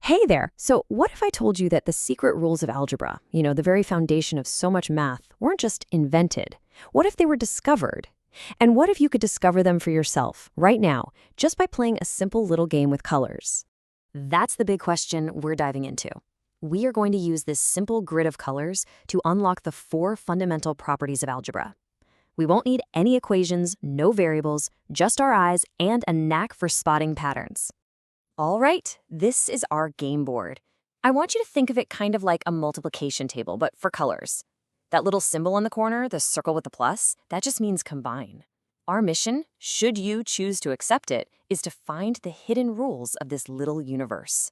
Hey there. So, what if I told you that the secret rules of algebra, the very foundation of so much math, weren't just invented? What if they were discovered? And what if you could discover them for yourself right now, just by playing a simple little game with colors? That's the big question we're diving into. We are going to use this simple grid of colors to unlock the four fundamental properties of algebra. We won't need any equations, no variables, just our eyes and a knack for spotting patterns. All right, this is our game board. I want you to think of it kind of like a multiplication table, but for colors. That little symbol in the corner, the circle with the plus, that just means combine. Our mission, should you choose to accept it, is to find the hidden rules of this little universe.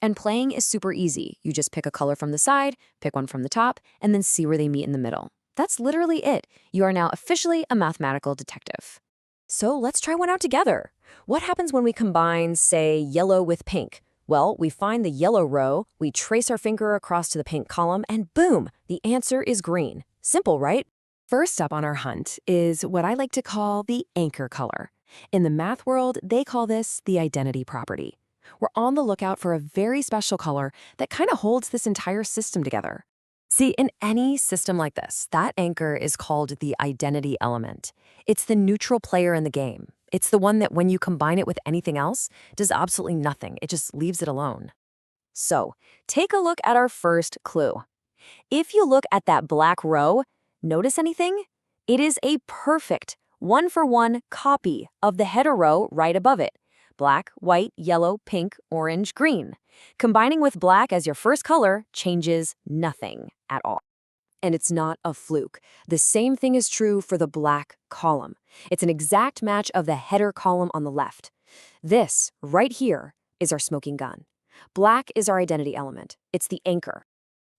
And playing is super easy. You just pick a color from the side, pick one from the top, and then see where they meet in the middle. That's literally it. You are now officially a mathematical detective. So let's try one out together. What happens when we combine, say, yellow with pink? Well, we find the yellow row, we trace our finger across to the pink column, and boom, the answer is green. Simple, right? First up on our hunt is what I like to call the anchor color. In the math world, they call this the identity property. We're on the lookout for a very special color that kind of holds this entire system together. See, in any system like this, that anchor is called the identity element. It's the neutral player in the game. It's the one that when you combine it with anything else, does absolutely nothing. It just leaves it alone. So, take a look at our first clue. If you look at that black row, notice anything? It is a perfect one-for-one copy of the header row right above it. Black, white, yellow, pink, orange, green. Combining with black as your first color changes nothing at all. And it's not a fluke. The same thing is true for the black column. It's an exact match of the header column on the left. This, right here, is our smoking gun. Black is our identity element. It's the anchor.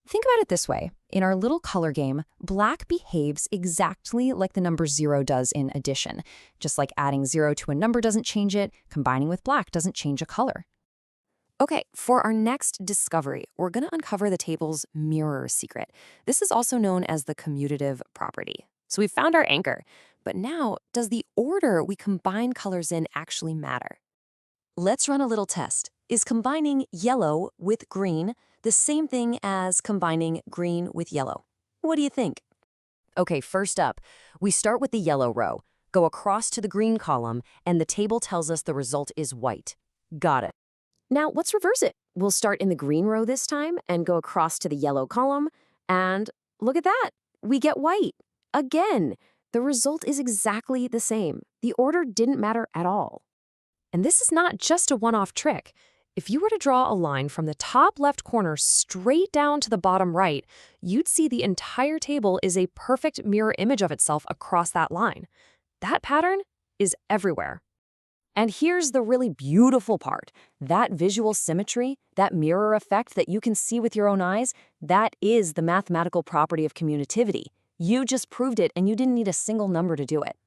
Think about it this way. In our little color game, black behaves exactly like the number 0 does in addition. Just like adding 0 to a number doesn't change it, combining with black doesn't change a color. Okay, for our next discovery, we're going to uncover the table's mirror secret. This is also known as the commutative property. So we've found our anchor, but now, does the order we combine colors in actually matter? Let's run a little test. Is combining yellow with green the same thing as combining green with yellow? What do you think? Okay, first up, we start with the yellow row, go across to the green column, and the table tells us the result is white. Got it. Now, let's reverse it. We'll start in the green row this time and go across to the yellow column, and look at that. We get white. Again, the result is exactly the same. The order didn't matter at all. And this is not just a one-off trick. If you were to draw a line from the top left corner straight down to the bottom right, you'd see the entire table is a perfect mirror image of itself across that line. That pattern is everywhere. And here's the really beautiful part. That visual symmetry, that mirror effect that you can see with your own eyes, that is the mathematical property of commutativity. You just proved it, and you didn't need a single number to do it.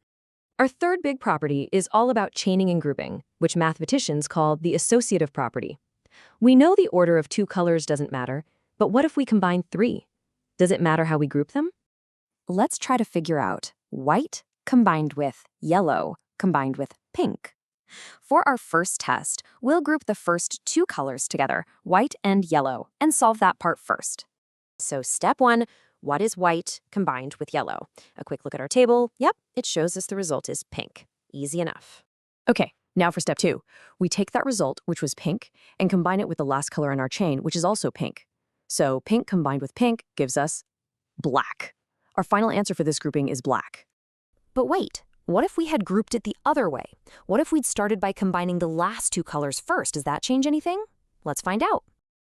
Our third big property is all about chaining and grouping, which mathematicians call the associative property. We know the order of two colors doesn't matter, but what if we combine three? Does it matter how we group them? Let's try to figure out white combined with yellow combined with pink. For our first test, we'll group the first two colors together, white and yellow, and solve that part first. So step 1, what is white combined with yellow? A quick look at our table. Yep, it shows us the result is pink. Easy enough. Okay, now for step 2. We take that result, which was pink, and combine it with the last color in our chain, which is also pink. So pink combined with pink gives us black. Our final answer for this grouping is black. But wait, what if we had grouped it the other way? What if we'd started by combining the last two colors first? Does that change anything? Let's find out.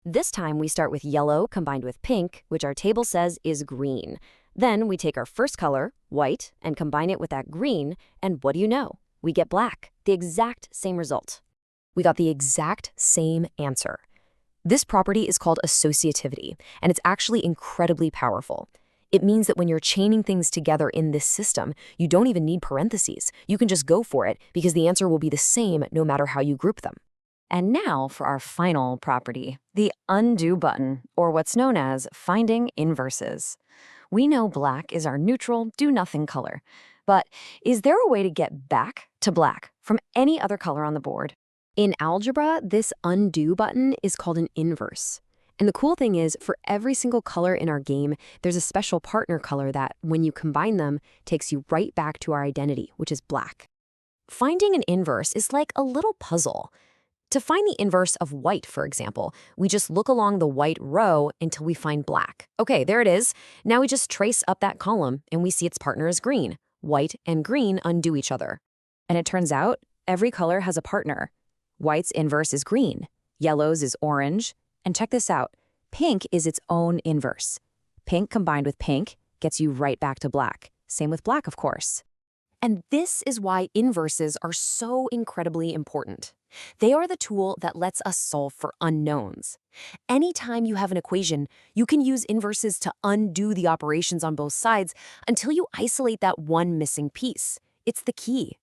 This time we start with yellow combined with pink, which our table says is green. Then we take our first color, white, and combine it with that green, and what do you know? We get black, the exact same result. We got the exact same answer. This property is called associativity, and it's actually incredibly powerful. It means that when you're chaining things together in this system, you don't even need parentheses. You can just go for it because the answer will be the same no matter how you group them. And now for our final property, the undo button, or what's known as finding inverses. We know black is our neutral, do-nothing color. But is there a way to get back to black from any other color on the board? In algebra, this undo button is called an inverse. And the cool thing is, for every single color in our game, there's a special partner color that, when you combine them, takes you right back to our identity, which is black. Finding an inverse is like a little puzzle. To find the inverse of white, for example, we just look along the white row until we find black. Okay, there it is. Now we just trace up that column and we see its partner is green. White and green undo each other. And it turns out every color has a partner. White's inverse is green. Yellow's is orange. And check this out. Pink is its own inverse. Pink combined with pink gets you right back to black. Same with black, of course. And this is why inverses are so incredibly important. They are the tool that lets us solve for unknowns. Anytime you have an equation, you can use inverses to undo the operations on both sides until you isolate that one missing piece. It's the key.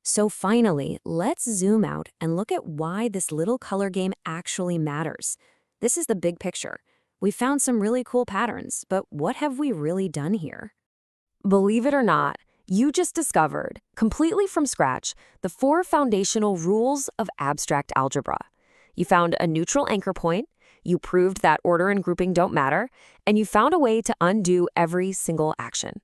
So finally, let's zoom out and look at why this little color game actually matters. This is the big picture. We found some really cool patterns, but what have we really done here? Believe it or not, you just discovered, completely from scratch, the 4 foundational rules of abstract algebra. You found a neutral anchor point, you proved that order and grouping don't matter, and you found a way to undo every single action.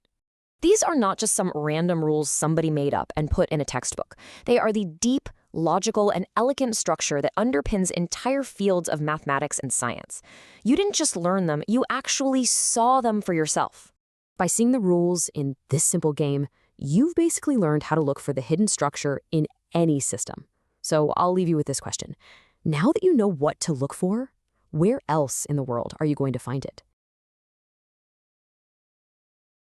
These are not just some random rules somebody made up and put in a textbook. They are the deep, logical, and elegant structure that underpins entire fields of mathematics and science. You didn't just learn them, you actually saw them for yourself. By seeing the rules in this simple game, you've basically learned how to look for the hidden structure in any system. So I'll leave you with this question. Now that you know what to look for, where else in the world are you going to find it?